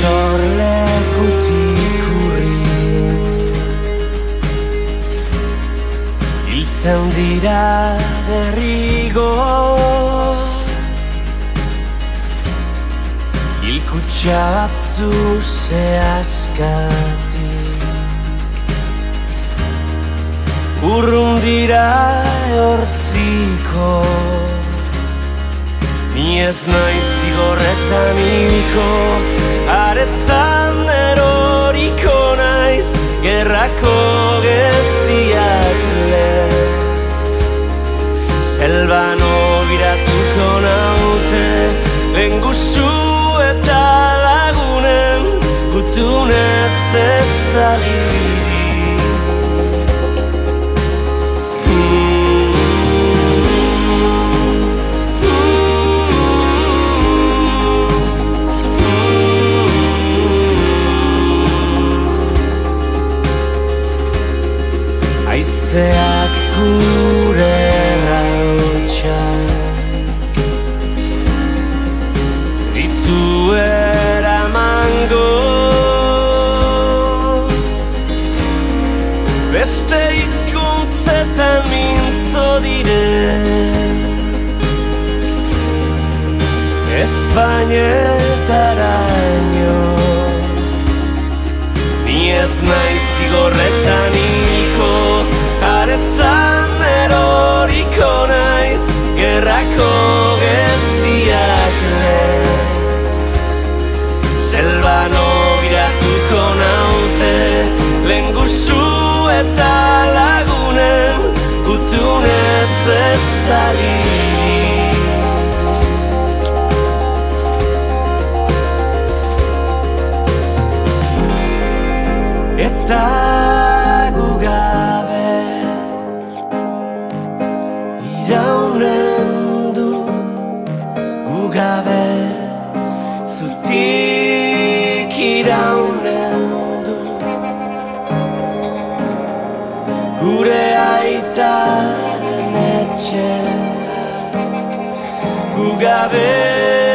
sorlekutik urri hiltzen dira derrigo hilkutxa batzu zehazkatik urrun dira hortziko ni ez naiz zigorretan hilko aretzan eroriko naiz gerrako geziak lez selban ogiratuko naute benguzu eta lagunen gutunez ez daliri Haizeak gure rautxak ditu eramango beste hizkuntzetan mintzo dire Espainetaraino ni ez naiz zigorretan hilko aretzan eroriko naiz gerrako geziak lez selban ogiratuko naute lenguzu eta lagunen gutunez ez daliri eta gu gabe iraunen du gu gabe zutik iraunen du gure aitaren etxeak gu gabe